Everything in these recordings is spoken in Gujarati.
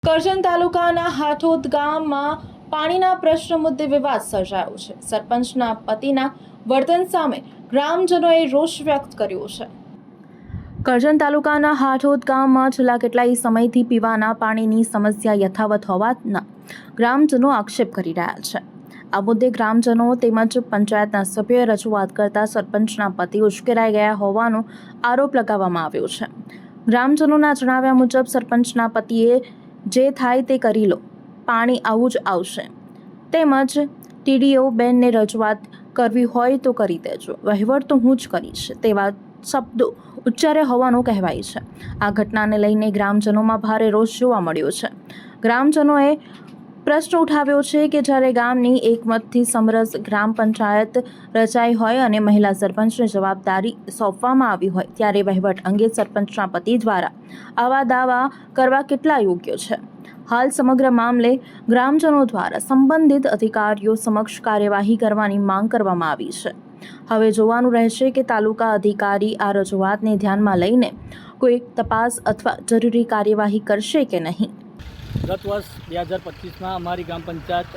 કરજણ તાલુકાના હાથોદ ગામમાં પાણીના પ્રશ્ન મુદ્દે વિવાદ સર્જાયો છે. સરપંચના પતિના વર્તન સામે ગ્રામજનોએ રોષ વ્યક્ત કર્યો છે. કરજણ તાલુકાના હાથોદ ગામમાં છેલ્લા કેટલાય સમયથી પીવાના પાણીની સમસ્યા યથાવત હોવાના ગ્રામજનો આક્ષેપ કરી રહ્યા છે. આ મુદ્દે ગ્રામજનો તેમજ પંચાયતના સભ્યોએ રજૂઆત કરતા સરપંચના પતિ ઉશ્કેરાઈ ગયા હોવાનો આરોપ લગાવવામાં આવ્યો છે. ગ્રામજનોના જણાવ્યા મુજબ સરપંચના પતિએ જે થાય તે કરી લો, પાણી આવું જ આવશે, તેમજ ટીડીઓ બેનને રજૂઆત કરવી હોય તો કરી દેજો, વહીવટ તો હું જ કરીશ, તેવા શબ્દો ઉચ્ચાર્યા હોવાનું કહેવાય છે. આ ઘટનાને લઈને ગ્રામજનોમાં ભારે રોષ જોવા મળ્યો છે. ગ્રામજનોએ પ્રશ્ન ઉઠાવ્યો છે કે જ્યારે ગામની એકમતથી સમરસ ગ્રામ પંચાયત રચાઈ હોય અને મહિલા સરપંચને જવાબદારી સોંપવામાં આવી હોય ત્યારે વહીવટ અંગે સરપંચના પતિ દ્વારા આવા દાવા કરવા કેટલા યોગ્ય છે? હાલ સમગ્ર મામલે ગ્રામજનો દ્વારા સંબંધિત અધિકારીઓ સમક્ષ કાર્યવાહી કરવાની માંગ કરવામાં આવી છે. હવે જોવાનું રહેશે કે તાલુકા અધિકારી આ રજૂઆતને ધ્યાનમાં લઈને કોઈ તપાસ અથવા જરૂરી કાર્યવાહી કરશે કે નહીં. ગત વર્ષ 2025માં અમારી ગ્રામ પંચાયત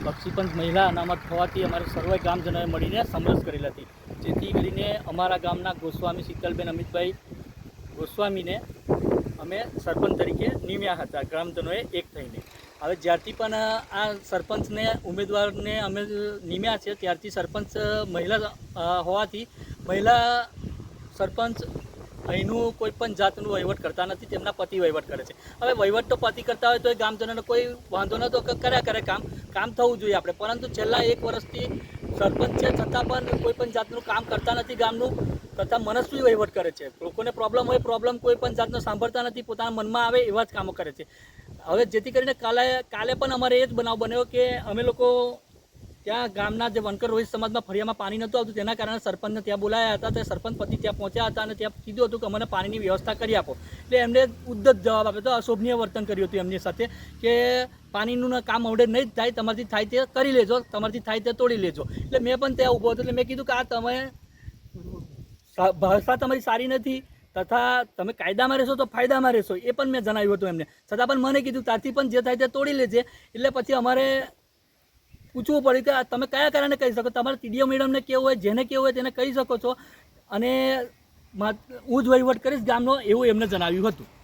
બક્ષીપંચ મહિલા અનામત હોવાથી અમારે સર્વે ગ્રામજનોએ મળીને સમરસ કરેલ હતી, જેથી કરીને અમારા ગામના ગોસ્વામી શીતલબેન અમિતભાઈ ગોસ્વામીને અમે સરપંચ તરીકે નિમ્યા હતા ગ્રામજનોએ એક થઈને. હવે જ્યારથી પણ આ સરપંચને ઉમેદવારને અમે નિમ્યા છે ત્યારથી સરપંચ મહિલા હોવાથી મહિલા સરપંચ અહીંનું કોઈ પણ જાતનું વહીવટ કરતા નથી, તેમના પતિ વહીવટ કરે છે. હવે વહીવટ તો પતિ કરતા હોય તો એ ગામજનોને કોઈ વાંધો નહોતો, કર્યા કરે કામ થવું જોઈએ આપણે, પરંતુ છેલ્લા 1 વર્ષથી સરપંચ છે છતાં પણ કોઈ પણ જાતનું કામ કરતા નથી ગામનું, તથા મનસ્વી વહીવટ કરે છે. લોકોને પ્રોબ્લેમ હોય પ્રોબ્લેમ કોઈ પણ જાતનો સાંભળતા નથી, પોતાના મનમાં આવે એવા જ કામો કરે છે. હવે જેથી કરીને કાલે પણ અમારે એ જ બનાવ બન્યો કે અમે લોકો ત્યાં ગામના જે વનકર રોહિત સમાજમાં ફળિયામાં પાણી નહોતું આવતું, તેના કારણે સરપંચને ત્યાં બોલાયા હતા. તે સરપંચ પતિ ત્યાં પહોંચ્યા હતા અને ત્યાં કીધું હતું કે અમને પાણીની વ્યવસ્થા કરી આપો. એટલે એમને ઉદ્ધત જવાબ આપ્યો હતો, અશોભનીય વર્તન કર્યું હતું એમની સાથે કે પાણીનું કામ અવડે નહીં થાય, તમારથી થાય તે કરી લેજો, તમારથી થાય તે તોડી લેજો. એટલે મેં પણ ત્યાં ઊભો હતો. એટલે મેં કીધું કે આ તમે ભાષા તમારી સારી નથી, તથા તમે કાયદામાં રહેશો તો ફાયદામાં રહેશો, એ પણ મેં જણાવ્યું હતું એમને. છતાં પણ મને કીધું ત્યારથી પણ જે થાય તે તોડી લેજે. એટલે પછી અમારે પૂછવું પડ્યું કે તમે કયા કારણે કહી શકો, તમારે ટીડીઓ મેડમને કેવું હોય, જેને કેવું હોય તેને કહી શકો છો, અને હું જ વહીવટ કરીશ ગામનો, એવું એમને જણાવ્યું હતું.